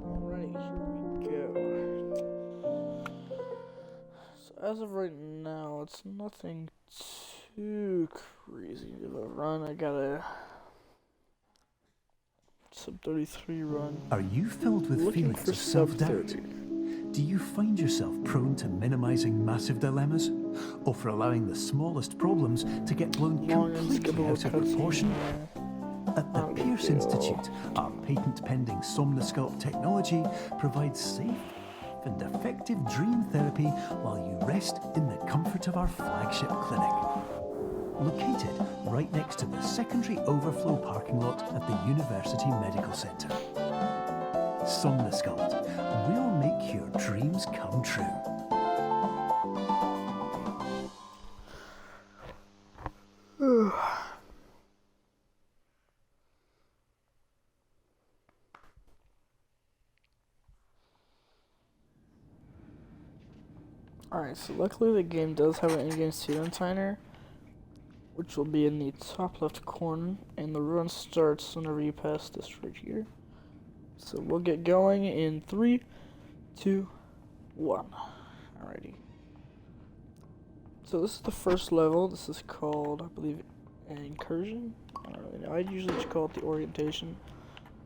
Alright, here we go. So as of right now, it's nothing too crazy of a run. I got a sub 33 run. Are you filled with Looking feelings for of sub self-doubt? 30. Do you find yourself prone to minimizing massive dilemmas? Or for allowing the smallest problems to get blown Long and completely skippable out of cutscene. proportion? At the Not a big Pierce deal. Institute, our patent-pending Somnosculpt technology provides safe and effective dream therapy while you rest in the comfort of our flagship clinic. Located right next to the secondary overflow parking lot at the University Medical Center. Somnosculpt, we'll make your dreams come true. Alright, so luckily the game does have an in-game seating timer, which will be in the top left corner, and the run starts whenever you pass this right here. So we'll get going in 3, 2, 1. Alrighty. So this is the first level. This is called, I believe, an incursion. I don't really know. I usually just call it the orientation,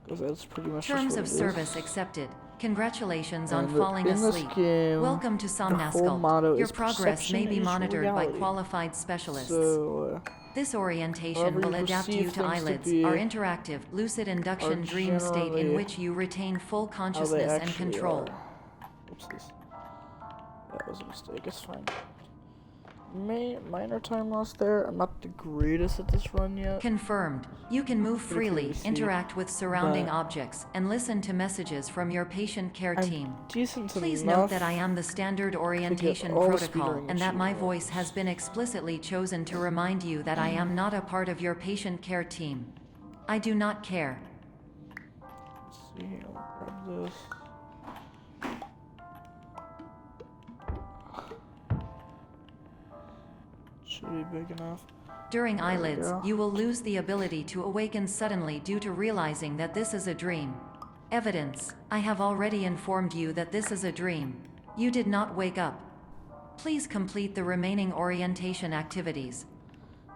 because that's pretty much Terms just of what it service is. accepted. Congratulations on And falling in this asleep. game, Welcome to the whole motto Somnosculpt. Your is progress may perception be is monitored by reality. qualified specialists. So, This orientation however will you adapt perceive you to things to eyelids, be our interactive, lucid induction are dream state in generally which you retain full how they consciousness and actually control. are. Oopsies. That was a mistake, it's fine. Minor time loss there. I'm not the greatest at this run yet. Confirmed. You can move Pretty freely, crazy, interact with surrounding but objects, and listen to messages from your patient care I'm team. decent Please enough note that I am the standard orientation all the protocol speedrunning and that my achievements. voice has been explicitly chosen to remind you that I am not a part of your patient care team. I do not care. Let's see, I'll grab this. Should be big enough. During There we eyelids, go. you will lose the ability to awaken suddenly due to realizing that this is a dream. Evidence: I have already informed you that this is a dream. You did not wake up. Please complete the remaining orientation activities.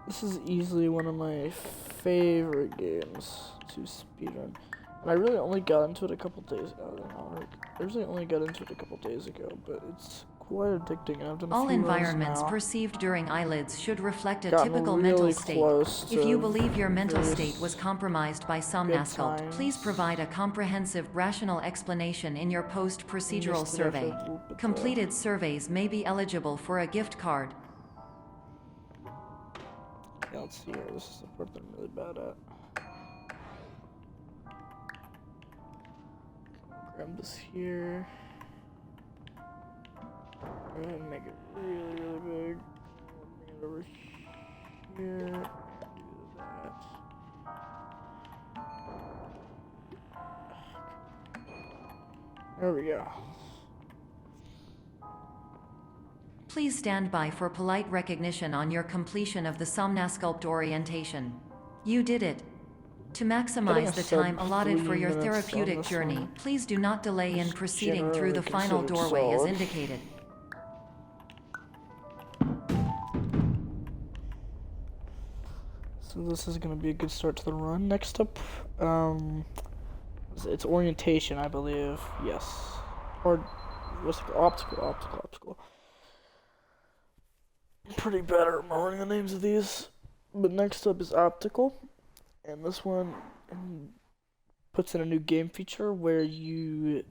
This is easily one of my favorite games to speedrun. And I really only got into it a couple days ago. I really only got into it a couple days ago, but it's quite addicting. I've done a All few runs environments now. perceived during eyelids should reflect a Gotten typical really mental state. close If you to believe your mental various state was compromised by Somnosculpt, times. please provide a comprehensive, rational explanation in your post-procedural Missed it after survey. a little bit there. Completed surveys may be eligible for a gift card. Yeah, let's see here. This is the part that I'm really bad at. Grab this here. Go ahead and make it really, really big. Bring it over here. Do that. There we go. Please stand by for polite recognition on your completion of the Somnosculpt orientation. You did it. To maximize the time allotted for your therapeutic journey, please do not delay in proceeding through the final doorway as indicated. So this is gonna be a good start to the run. Next up, it's orientation, I believe. Yes, or what's it called? Optical. I'm pretty bad at remembering the names of these. But next up is optical, and this one puts in a new game feature where you'll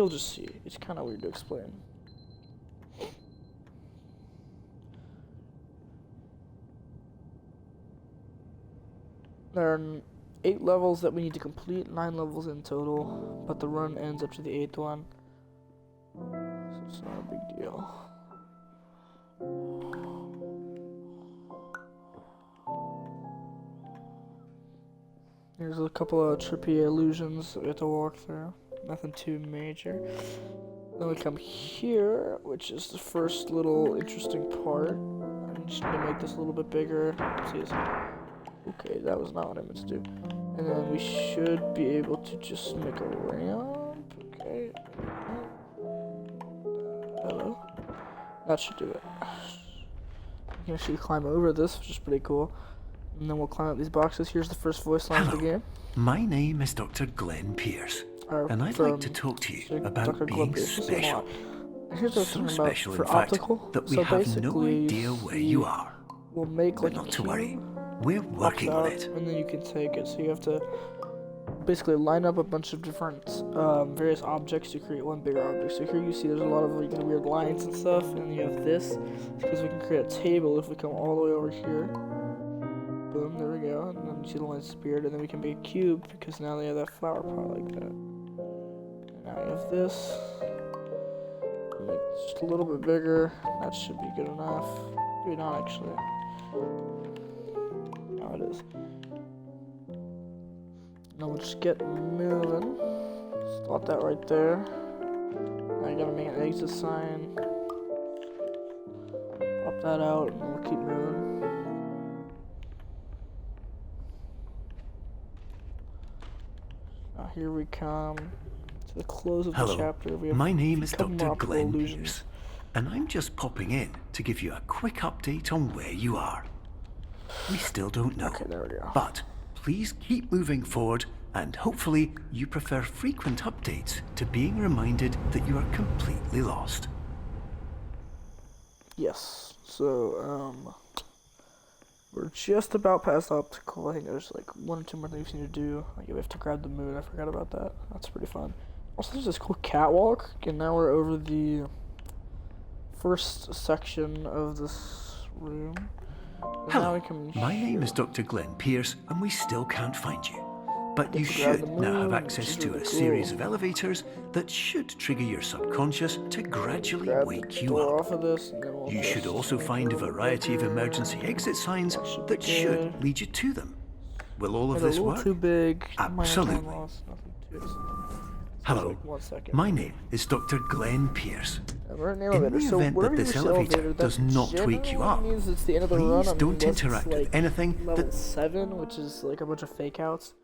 just see. It's kind of weird to explain. There are 8 levels that we need to complete, 9 levels in total, but the run ends up to the 8th one, so it's not a big deal. There's a couple of trippy illusions that we have to walk through, nothing too major. Then we come here, which is the first little interesting part. I'm just gonna make this a little bit bigger. See this? Okay, that was not what I meant to do. And then we should be able to just make a ramp. Okay. Hello. That should do it. You can actually climb over this, which is pretty cool. And then we'll climb up these boxes. Here's the first voice line of the game. My name is Dr. Glenn Pierce, and I'd like to talk to you about being special. Here's what So I'm talking special, about in for fact, optical. that we So have no basically, idea where you are. We'll make But like a not to worry, cube, we're pops working on out, it. and then you can take it. So you have to basically line up a bunch of different various objects to create one bigger object. So here you see there's a lot of like weird lines and stuff, and you have this because we can create a table if we come all the way over here. Boom, there we go. And then you see the line disappeared, and then we can make a cube because now they have that flower pot like that. And now you have this. Make it just a little bit bigger. That should be good enough. Maybe not actually. Now it is. Now we'll just get moving. Start that right there. Now you gotta make an exit sign. Pop that out, and we'll keep moving. Now here we come to the close of the chapter. We have my name is a couple Dr. more optical Glenn illusions. Pierce, and I'm just popping in to give you a quick update on where you are. We still don't know, Okay, there we go. but please keep moving forward, and hopefully you prefer frequent updates to being reminded that you are completely lost. Yes. So, we're just about past optical. I think there's like one or two more things we need to do. Like we have to grab the moon. I forgot about that. That's pretty fun. Also, there's this cool catwalk. And now we're over the first section of this room. And now Hello, we can my name is Dr. Glenn Pierce, and we still can't find you. But you Get to grab should the now have moon, access which is to really a series cool. of elevators that should trigger your subconscious to gradually grab wake the you door up. off of this, and then we'll You should just also make find a little variety of bigger. emergency exit signs that good. should lead you to them. Will all of Made it this a little work? too big. minor Absolutely. time loss, nothing too exciting. Hello, Like 1 second. my name is Dr. Glenn Pierce. And we're in the In elevator. the So event that wherever you this reach the elevator does that not wake you generally up, means it's the end of the please run. I mean, don't unless it's interact with like anything level that 7, which is like a bunch of fake outs.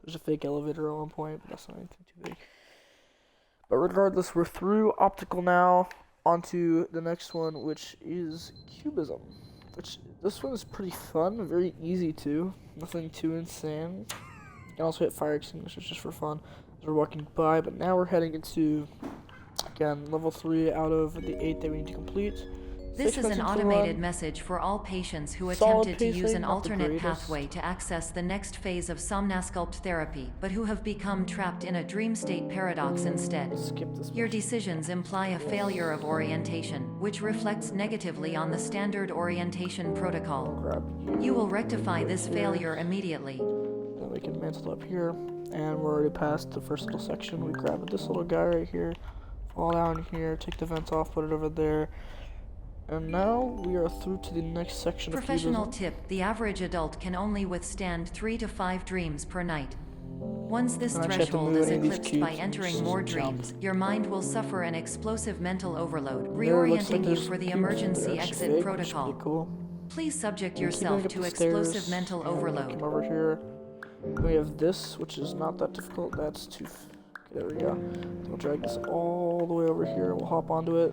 There's a fake elevator at one point, but that's not anything too big. But regardless, we're through optical now. Onto the next one, which is cubism. Which this one is pretty fun, very easy too. Nothing too insane. You can also hit fire extinguishers just for fun as we're walking by. But now we're heading into, again, level 3 out of the 8 that we need to complete. This 6 is minutes an into the automated run. message for all patients who Solid attempted to use pacing, an not the alternate greatest. pathway to access the next phase of Somnasculpt therapy, but who have become trapped in a dream state paradox instead. Skip this. Your decisions imply a failure of orientation, which reflects negatively on the standard orientation protocol. Grab You will rectify this failure immediately. Then we can mantle up here, and we're already past the first little section. We grab this little guy right here, fall down here, take the vents off, put it over there, and now we are through to the next section Professional of cubism. tip: the average adult can only withstand 3 to 5 dreams per night. Once this And I actually have to threshold move is any of these eclipsed by cubes, entering just more jump. dreams, your mind will suffer an explosive mental overload, There, it looks like reorienting you there's for the cubes, emergency they're actually exit fake, which is protocol. pretty cool. Please subject We keep yourself going up to the explosive stairs, mental and we overload. Come over here. We have this, which is not that difficult. That's too. There we go. We'll drag this all the way over here. We'll hop onto it.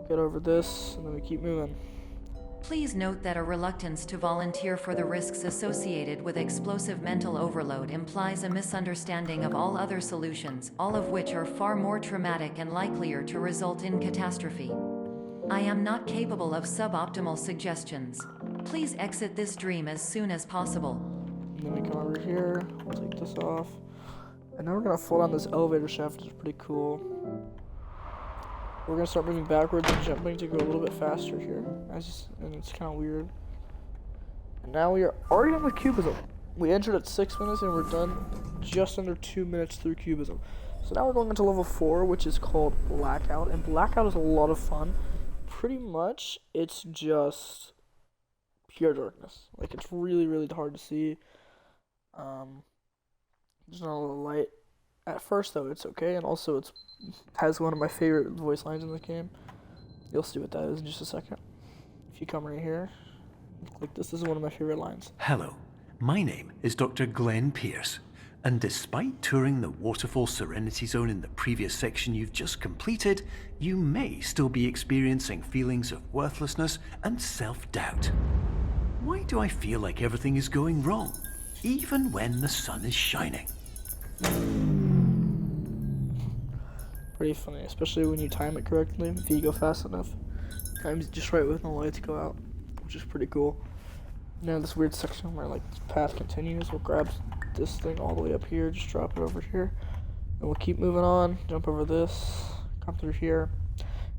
Get over this, and then we keep moving. Please note that a reluctance to volunteer for the risks associated with explosive mental overload implies a misunderstanding of all other solutions, all of which are far more traumatic and likelier to result in catastrophe. I am not capable of suboptimal suggestions. Please exit this dream as soon as possible. And then we come over here. We'll take this off. And now we're gonna fall down this elevator shaft, which is pretty cool. We're gonna start moving backwards and jumping to go a little bit faster here. And it's kind of weird. And now we are already on the cubism. We entered at 6 minutes and we're done just under 2 minutes through cubism. So now we're going into level 4, which is called Blackout. And Blackout is a lot of fun. Pretty much, it's just pure darkness. Like, it's really, really hard to see. There's not a lot of light. At first, though, it's okay. And also, it has one of my favorite voice lines in the game. You'll see what that is in just a second. If you come right here, click this. This is one of my favorite lines. Hello, My name is Dr. Glenn Pierce, and despite touring the Waterfall Serenity Zone in the previous section you've just completed, you may still be experiencing feelings of worthlessness and self-doubt. Why do I feel like everything is going wrong, even when the sun is shining? Pretty funny, especially when you time it correctly. If you go fast enough, times it just right when the lights go out, which is pretty cool. Now this weird section where like this path continues, we'll grab this thing all the way up here, just drop it over here, and we'll keep moving on, jump over this, come through here,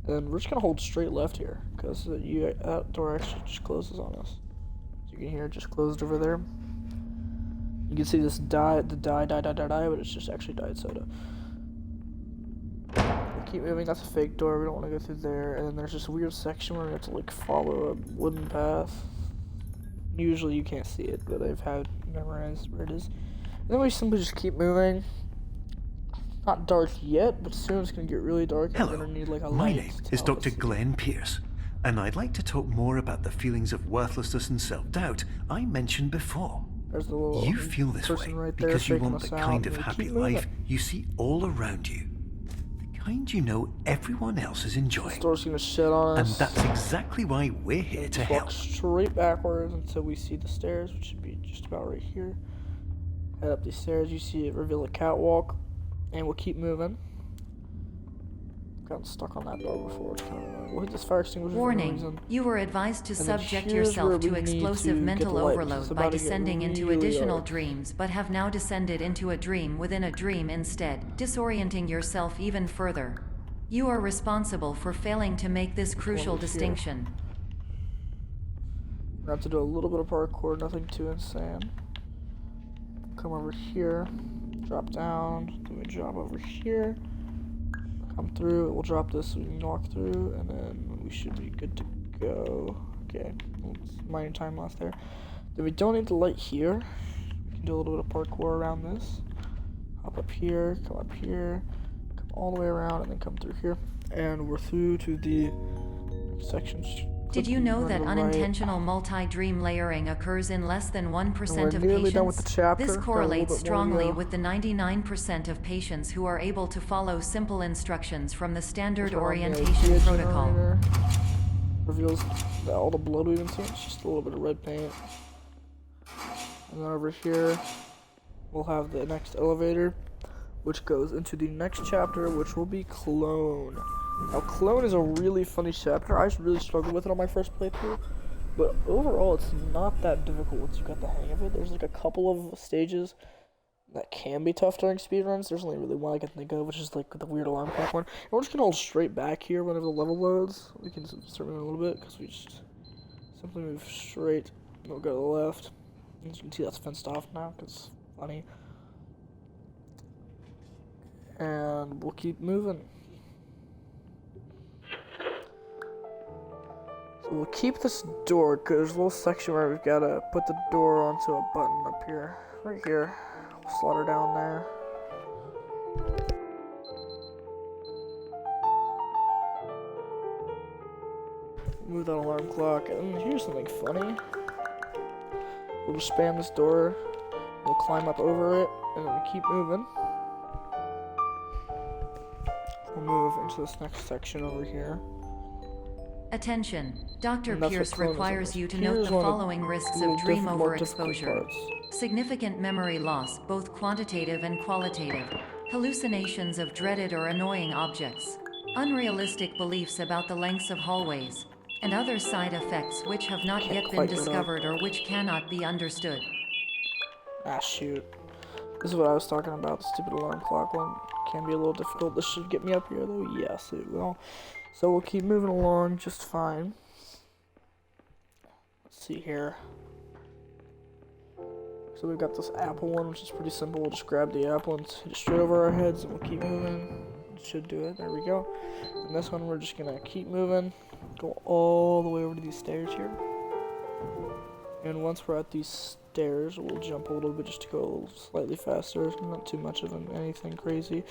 and then we're just gonna hold straight left here, because that door actually just closes on us. So you can hear it just closed over there. You can see this die, but it's just actually diet soda. We'll keep moving, that's a fake door, we don't want to go through there, and then there's this weird section where we have to like follow a wooden path. Usually you can't see it, but I've had memorized where it is. And then we simply just keep moving. Not dark yet, but soon it's going to get really dark. And Hello, we're going to need like a my light name to is help Dr. us see. Glenn Pierce, and I'd like to talk more about the feelings of worthlessness and self-doubt I mentioned before. There's the little You feel this way person right there because you faking want us the out, kind and of we happy keep moving. life you see all around you. The kind you know everyone else is The enjoying. door's going to shut on And us. that's exactly why we're here to Walk help. straight backwards until we see the stairs, which should be just about right here. Head up these stairs, you see it reveal a catwalk, and we'll keep moving. Gotten stuck on that door before, it's kind of annoying. We'll hit this fire extinguisher for no Warning, reason. you were advised to And then subject here's where yourself we to need explosive to get mental the light, 'cause overload it's by about to get descending into really additional dark. dreams, but have now descended into a dream within a dream instead, disorienting yourself even further. You are responsible for failing to make this crucial over here. distinction. We have to do a little bit of parkour, nothing too insane. Come over here, drop down, then we drop over here, come through, we'll drop this so we can walk through, and then we should be good to go. Okay, minor time loss there. Then we don't need the light here. We can do a little bit of parkour around this. Hop up here, come all the way around, and then come through here. And we're through to the section. Did you know that Right. unintentional multi-dream layering occurs in less than 1% We're of nearly patients? done with the chapter. This Got a correlates little bit more to strongly go. with the 99% of patients who are able to follow simple instructions from the standard Turn on the orientation idea protocol. generator. Reveals that all the blood we've been seeing. It's just a little bit of red paint. And then over here, we'll have the next elevator, which goes into the next chapter, which will be Clone. Now, Clone is a really funny chapter. I really struggled with it on my first playthrough, but overall, it's not that difficult once you got the hang of it. There's like a couple of stages that can be tough during speedruns. There's only really one I can think of, which is like the weird alarm clock one. And we're just gonna hold straight back here whenever the level loads. We can start moving a little bit, because we just simply move straight, and we'll go to the left. As you can see, that's fenced off now, because it's funny. And we'll keep moving. So we'll keep this door, because there's a little section where we've got to put the door onto a button up here. Right here. We'll slot her down there. Move that alarm clock, and here's something funny. We'll just spam this door, we'll climb up over it, and then we keep moving. We'll move into this next section over here. Attention, Dr. And that's what Pierce Clone is requires about. you to Here's note the one of the following risks little of dream more difficult overexposure. parts. Significant memory loss, both quantitative and qualitative. Hallucinations of dreaded or annoying objects. Unrealistic beliefs about the lengths of hallways. And other side effects which have not Can't yet been quite get up. discovered or which cannot be understood. Ah, shoot. This is what I was talking about, the stupid alarm clock one. Can be a little difficult. This should get me up here, though. Yes, it will. So we'll keep moving along just fine. Let's see here. So we've got this apple one, which is pretty simple. We'll just grab the apple and hit it straight over our heads, and we'll keep moving. It should do it. There we go. And this one, we're just going to keep moving. Go all the way over to these stairs here. And once we're at these stairs, we'll jump a little bit just to go slightly faster. Not too much of anything crazy.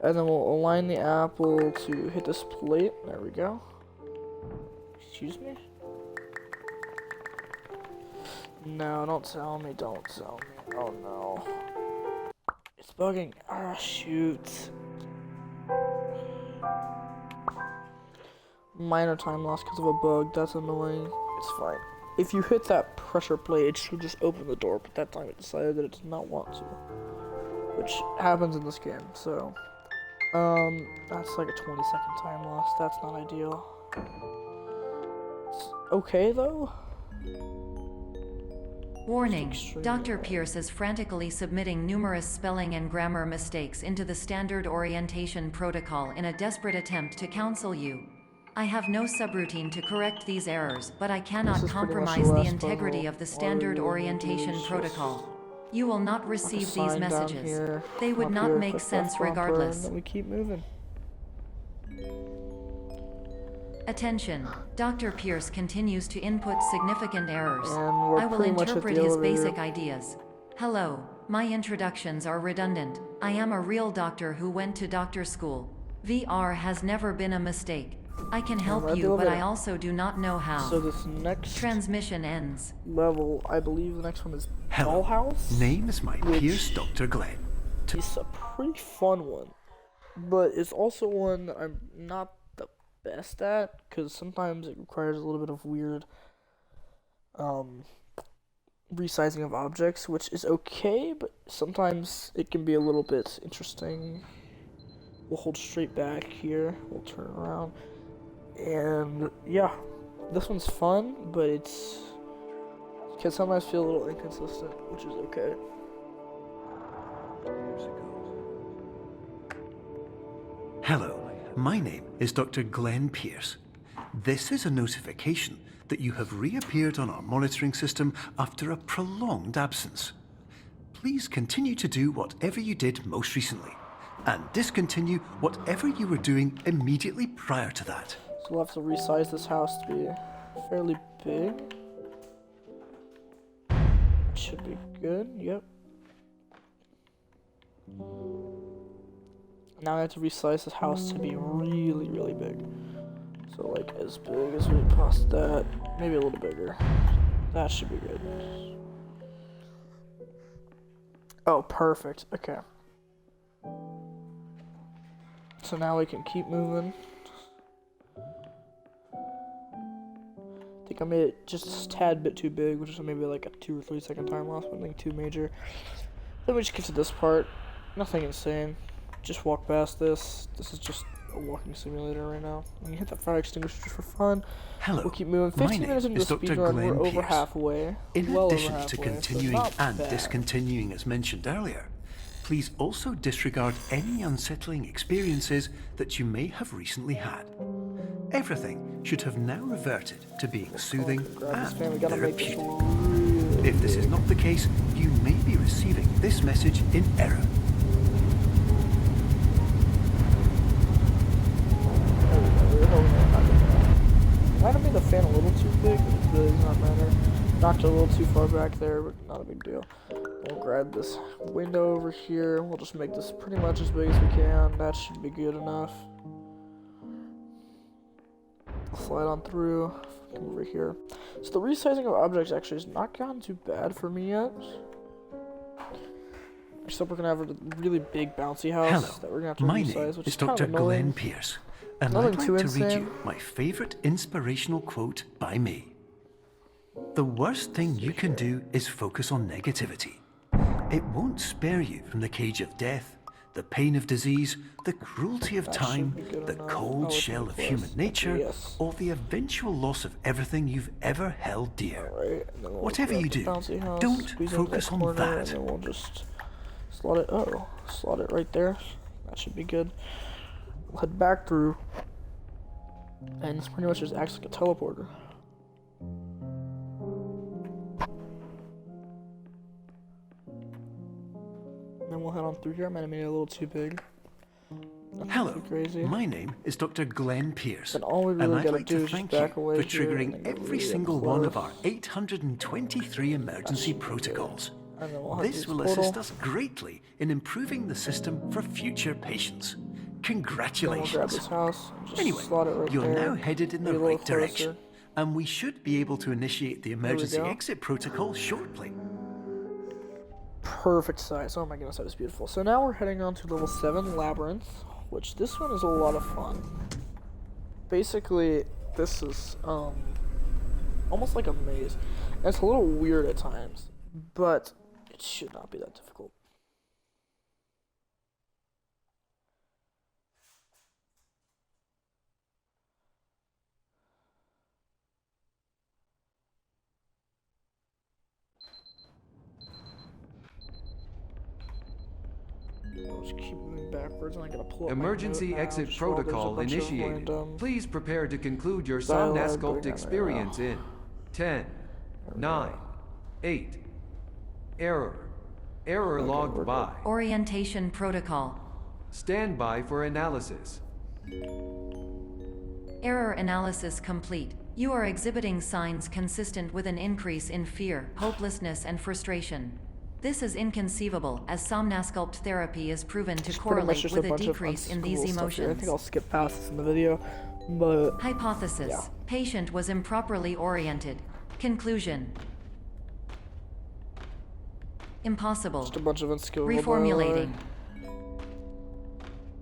And then we'll align the apple to hit this plate. There we go. Excuse me. No, don't tell me, don't tell me. Oh no. It's bugging. Ah, shoot. Minor time loss because of a bug. That's annoying. It's fine. If you hit that pressure plate, it should just open the door, but that time it decided that it did not want to. Which happens in this game, so... that's like a 20-second time loss. That's not ideal. It's okay, though? Warning, Dr. Pierce is frantically submitting numerous spelling and grammar mistakes into the standard orientation protocol in a desperate attempt to counsel you. I have no subroutine to correct these errors, but I cannot compromise the integrity of the standard orientation protocol. You will not receive these messages. They would not make sense regardless. We keep moving. Attention, Dr. Pierce continues to input significant errors. And I will interpret his basic ideas. Hello, my introductions are redundant. I am a real doctor who went to doctor school. VR has never been a mistake. I can help you, but I also do not know how. So this next transmission ends. Level, I believe the next one is Hello. Dollhouse. Name is my Pierce Dr. Glenn. It's a pretty fun one, but it's also one that I'm not the best at because sometimes it requires a little bit of weird resizing of objects, which is okay, but sometimes it can be a little bit interesting. We'll hold straight back here. We'll turn around. And yeah, this one's fun, but it can sometimes feel a little inconsistent, which is okay. Hello, my name is Dr. Glenn Pierce. This is a notification that you have reappeared on our monitoring system after a prolonged absence. Please continue to do whatever you did most recently, and discontinue whatever you were doing immediately prior to that. So we'll have to resize this house to be fairly big. Should be good, yep. Now I have to resize this house to be really, really big. So like as big as we past that, maybe a little bigger. That should be good. Oh, perfect, okay. So now we can keep moving. I think I made it just a tad bit too big, which is maybe like a 2 or 3 second time loss, but nothing too major. Then we just get to this part. Nothing insane. Just walk past this. This is just a walking simulator right now. And you hit that fire extinguisher just for fun. Hello, we'll keep moving. 15 minutes into the speed run, we're over halfway. In well addition over halfway, to continuing so and bad. discontinuing as mentioned earlier, please also disregard any unsettling experiences that you may have recently had. Everything should have now reverted to being soothing and therapeutic. If this is not the case, you may be receiving this message in error. Might have made the fan a little too big, but it really does not matter. Knocked it a little too far back there, but not a big deal. We'll grab this window over here. We'll just make this pretty much as big as we can. That should be good enough. Slide on through. Come over here. So the resizing of objects actually has not gotten too bad for me yet. Except we're gonna have a really big bouncy house that we're gonna have to my resize, name which is is kind Dr. of annoying. Glenn Pierce, and Nothing I'd like too to read insane. you my favorite inspirational quote by me. The worst thing you can do is focus on negativity. It won't spare you from the cage of death, the pain of disease, the cruelty of time, the cold shell of human nature, or the eventual loss of everything you've ever held dear. Alright, and then we'll Whatever grab you the do, bouncy house, don't squeeze into focus on corner, that. And then we'll just slot it. Oh, slot it right there. That should be good. We'll head back through, and this pretty much just acts like a teleporter. And then we'll head on through here. I might have made it a little too big. Nothing Hello, too crazy. my name is Dr. Glenn Pierce, And all we and really I'd gotta like do to is just thank you back for away here and triggering then get every really single one of close. our 823 emergency should be good. protocols. And then we'll have This this will portal. assist us greatly in improving the system for future patients. Then we'll grab Congratulations. this house and just Anyway, slot it right you're there. now headed in Be the a little right direction. closer. and we should be able to initiate the emergency go. exit protocol shortly. Perfect size. Oh my goodness, that was beautiful. So now we're heading on to level 7, Labyrinth, which this one is a lot of fun. Basically, this is almost like a maze. And it's a little weird at times, but it should not be that difficult. I'll just keep moving backwards, and I gotta pull up Emergency my note now, exit just while there's a protocol bunch of initiated. random Please prepare to conclude your dialogue going Somnasculpt on right experience now. in 10, 9, 8. Error. Error Okay, we're logged good. by. Orientation protocol. Stand by for analysis. Error analysis complete. You are exhibiting signs consistent with an increase in fear, hopelessness, and frustration. This is inconceivable, as Somnasculpt therapy is proven to It's pretty much correlate just with a a bunch of decrease in these unskippable stuff here. I think emotions. I'll skip past this in the video, but Hypothesis. Yeah. Patient was improperly oriented. Conclusion. Impossible. just a bunch of unskippable Reformulating. dialogue.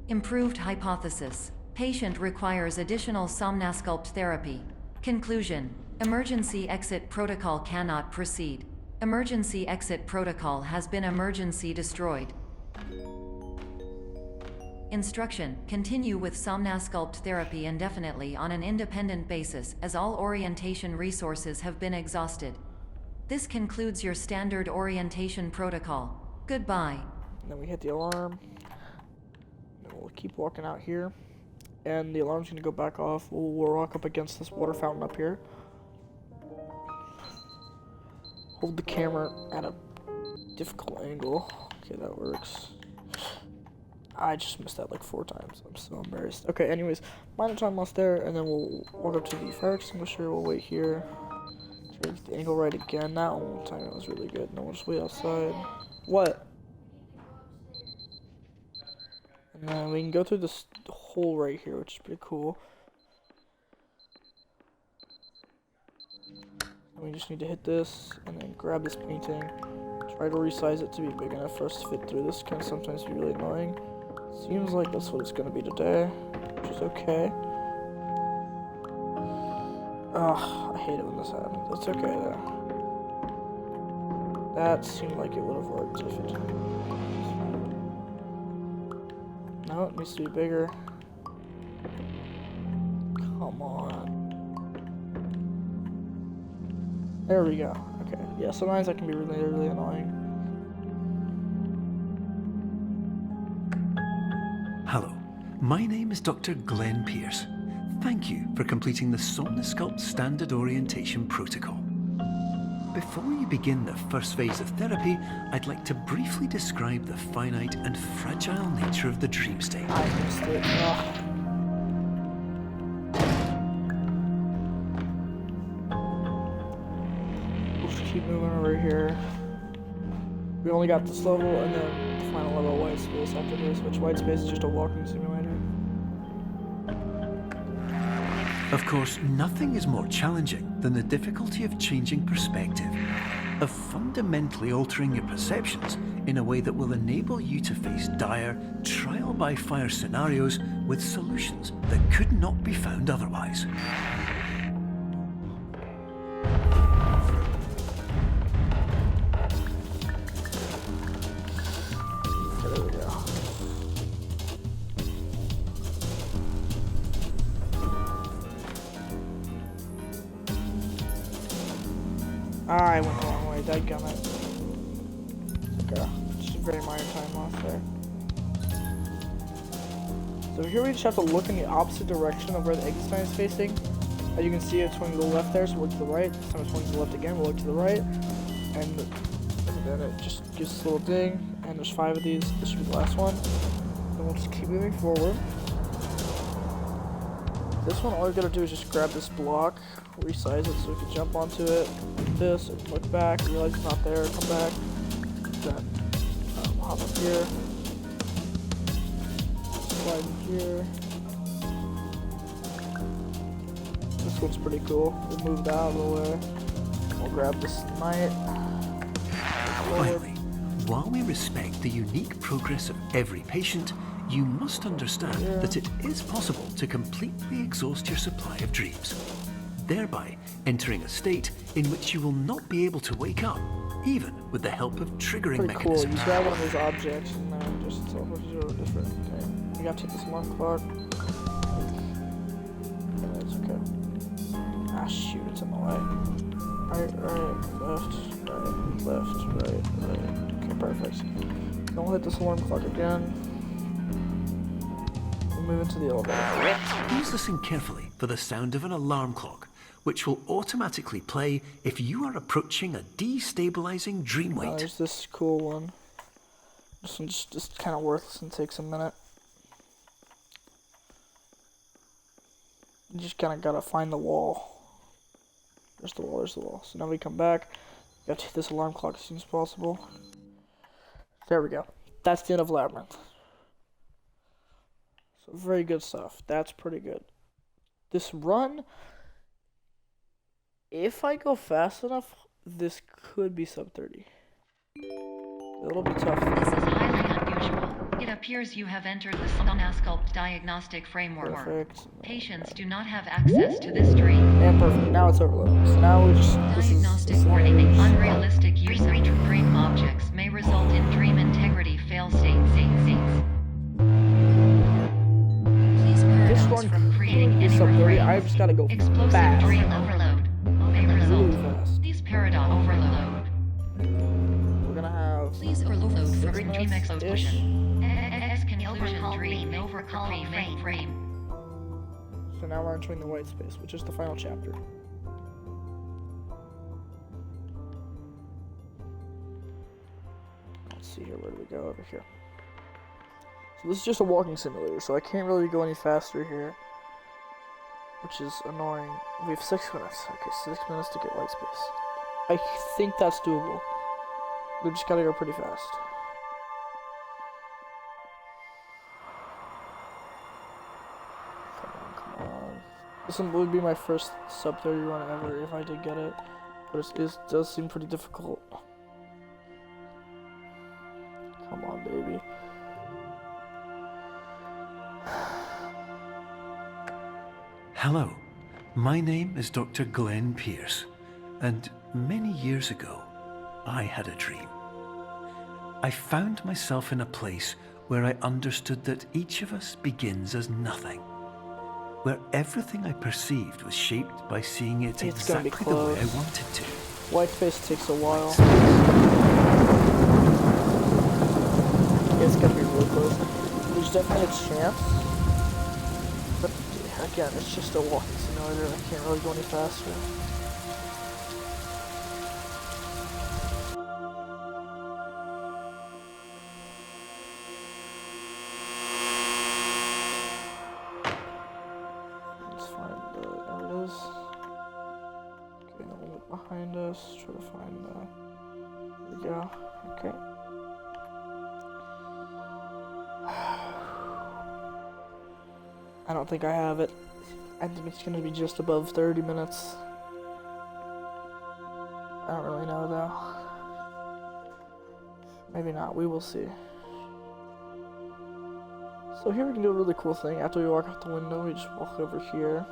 Improved hypothesis. Patient requires additional Somnasculpt therapy. Conclusion. Emergency exit protocol cannot proceed. Emergency exit protocol has been emergency destroyed. Instruction. Continue with Somnasculpt therapy indefinitely on an independent basis, as all orientation resources have been exhausted. This concludes your standard orientation protocol. Goodbye. And then we hit the alarm. And we'll keep walking out here. And the alarm's gonna go back off. We'll walk up against this water fountain up here. Hold the camera at a difficult angle. Okay, that works. I just missed that like 4 times. I'm so embarrassed. Okay, anyways, minor time lost there, and then we'll walk up to the fire extinguisher. We'll wait here. Try to get the angle right again. That one time it was really good. Now we'll just wait outside. What? And then we can go through this hole right here, which is pretty cool. And we just need to hit this, and then grab this painting. Try to resize it to be big enough for us to fit through. This can sometimes be really annoying. Seems like that's what it's going to be today, which is okay. Ugh, I hate it when this happens. It's okay though. That seemed like it would have worked if it didn't. No, it needs to be bigger. Come on. There we go. Okay. Yeah, sometimes that can be really, really annoying. Hello, my name is Dr. Glenn Pierce. Thank you for completing the Somnasculpt Standard Orientation Protocol. Before you begin the first phase of therapy, I'd like to briefly describe the finite and fragile nature of the dream state. I missed it. Ugh. We'll just keep moving over here. We only got this level, and then the final level, White Space, after this, which White Space is just a walking simulator. Of course, nothing is more challenging than the difficulty of changing perspective, of fundamentally altering your perceptions in a way that will enable you to face dire, trial-by-fire scenarios with solutions that could not be found otherwise. There we go. I went the wrong way, dadgummit. Okay, just a very minor time loss there. So here we just have to look in the opposite direction of where the exit sign is facing. As you can see, it's going to the left there, so we'll look to the right. This time it's going to the left again, we'll look to the right. And then it just gives this little ding, and there's 5 of these. This should be the last one. Then we'll just keep moving forward. This one, all you gotta do is just grab this block, resize it so we can jump onto it. Like this, and look back, realize it's not there, come back. Then hop up here. Slide in here. This one's pretty cool. We'll move that out of the way. We'll grab this knight. Finally, while we respect the unique progress of every patient, you must understand that it is possible to completely exhaust your supply of dreams, thereby entering a state in which you will not be able to wake up, even with the help of triggering Pretty cool. You mechanisms. grab one of those objects and then just tell what to do different. Okay. You got to take this alarm clock. Yeah, it's okay. Ah, shoot, it's in the way. Right, left, right. Okay, perfect. Don't hit this alarm clock again. We'll move into the elevator. Please listen carefully for the sound of an alarm clock, which will automatically play if you are approaching a destabilizing dream Now weight. there's this cool one. This one's just kind of worthless and takes a minute. You just kind of gotta find the wall. There's the wall. So now we come back. We have to hit this alarm clock as soon as possible. There we go. That's the end of Labyrinth. So very good stuff. That's pretty good. This run, if I go fast enough, this could be sub 30. It'll be tough. This is highly unusual. It appears you have entered the Somnasculpt diagnostic framework. Perfect. Patients do not have access to this dream. And perfect. Now it's overloaded. So now we just Diagnostic warning. Unrealistic use of dream objects may result in dream integrity fail states. Please This paradox one from creating is any sub 30. refrains. I've just gotta go Explosive fast. dream overload may result. Really fast. Please paradox overload. We're gonna have Please overload for dream minutes-ish. explosion. Conclusion dream overcall frame. So now we're entering the white space, which is the final chapter. Let's see here, where do we go? Over here. So this is just a walking simulator, so I can't really go any faster here, which is annoying. We have 6 minutes. Okay, 6 minutes to get white space. I think that's doable. We just gotta go pretty fast. Come on. This one would be my first sub 30 run ever if I did get it, but it does seem pretty difficult. Come on, baby. Hello, my name is Dr. Glenn Pierce, and many years ago, I had a dream. I found myself in a place where I understood that each of us begins as nothing, where everything I perceived was shaped by seeing it It's gonna be exactly the way I close. wanted to. White space takes a while. It's gonna be really close. There's definitely a chance, but again, it's just a walking simulator. I can't really go any faster. Let's find there it is. Okay, the one behind us. Try to find there we go. Okay. I don't think I have it. I think it's gonna be just above 30 minutes. I don't really know though. Maybe not, we will see. So here we can do a really cool thing. After we walk out the window, we just walk over here.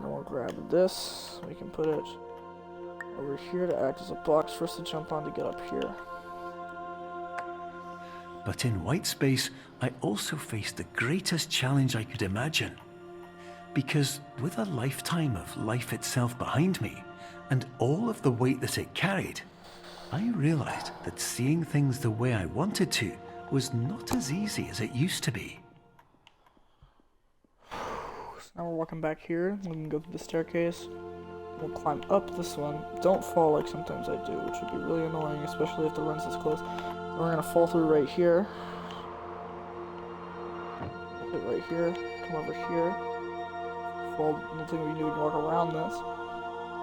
And we'll grab this. We can put it over here to act as a box for us to jump on to get up here. But in white space, I also faced the greatest challenge I could imagine. Because with a lifetime of life itself behind me, and all of the weight that it carried, I realized that seeing things the way I wanted to was not as easy as it used to be. So now we're walking back here. We can go through the staircase. We'll climb up this one. Don't fall like sometimes I do, which would be really annoying, especially if the run's this close. And we're gonna fall through right here. Hit right here. Come over here. Fall. Nothing we can do. We can walk around this.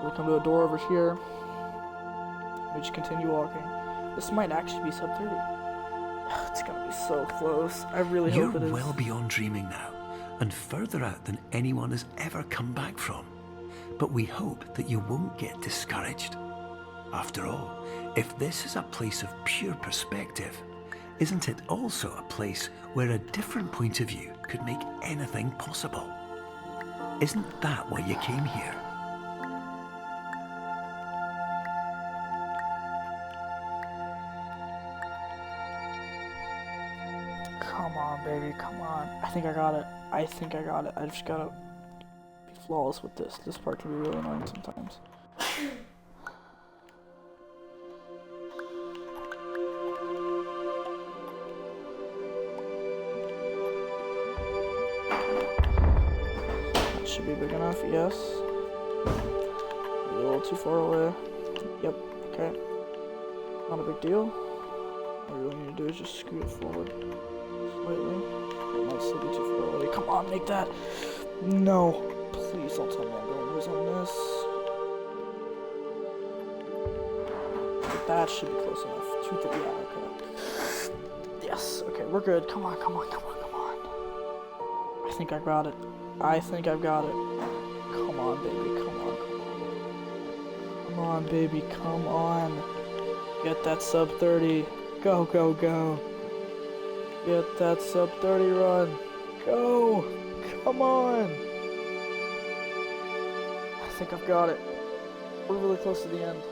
We'll come to a door over here. We just continue walking. This might actually be sub 30. It's gonna be so close. I really You're hope it is. well beyond dreaming now, and further out than anyone has ever come back from. But we hope that you won't get discouraged. After all, if this is a place of pure perspective, isn't it also a place where a different point of view could make anything possible? Isn't that why you came here? Come on, baby, come on. I think I got it. I think I got it. I just gotta be flawless with this. This part can be really annoying sometimes. That should be big enough, yes. Maybe a little too far away. Yep, okay. Not a big deal. All you really need to do is just scoot it forward slightly. It might still be too far away. Come on, make that. No. Please don't tell me I'm going to lose on this. But that should be close enough. 230, yeah, okay. Yes, okay, we're good. Come on, come on, come on, come on. I think I got it. I think I've got it. Come on, baby, come on, come on. Come on, baby, come on. Get that sub 30. Go, go, go. Get that sub 30 run. Go. Come on. I think I've got it. We're really close to the end.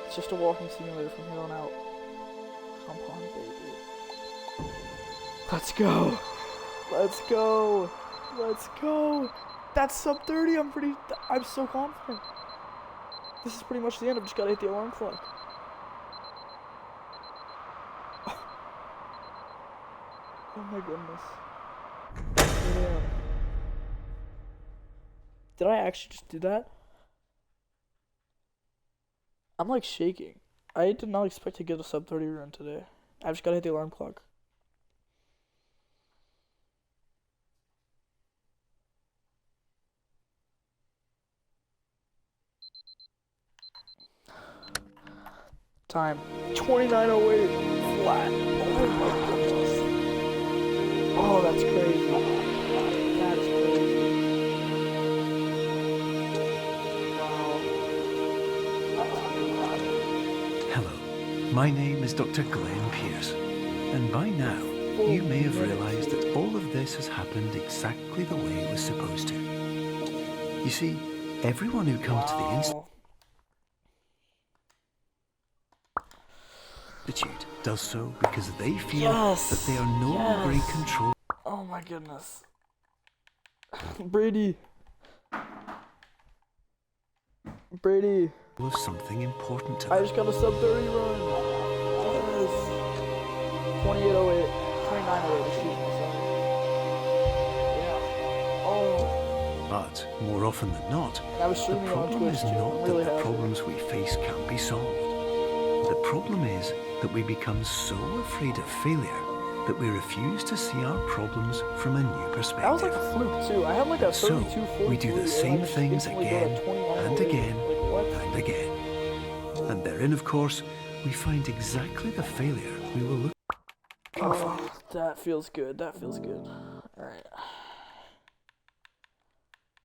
It's just a walking simulator from here on out. Come on, baby. Let's go. Let's go. Let's go. That's sub 30. I'm so confident. This is pretty much the end. I've just got to hit the alarm clock. Oh my goodness. Yeah. Did I actually just do that? I'm like shaking. I did not expect to get a sub 30 run today. I've just gotta hit the alarm clock. Time. 29:08 flat. Oh my goodness. Oh, that's crazy. That is crazy. Wow. Hello, my name is Dr. Glenn Pierce, and by now you may have realised that all of this has happened exactly the way it was supposed to. You see, everyone who comes to the Institute does so because they feel that they are no longer in control. Oh my goodness. Brady. Of something important to I them. just got a sub 30 run. Yes. 28:08. 29:08, excuse me, sorry. Yeah. Oh. But more often than not, I was the streaming on problem Twitch is too. not I'm really that the happy. problems we face can't be solved. The problem is that we become so afraid of failure that we refuse to see our problems from a new perspective. That was like a fluke too. I had like a So, 32 we do the same things again and again Like, and again. And therein, of course, we find exactly the failure we were looking for. oh, that feels good. That feels good. Alright.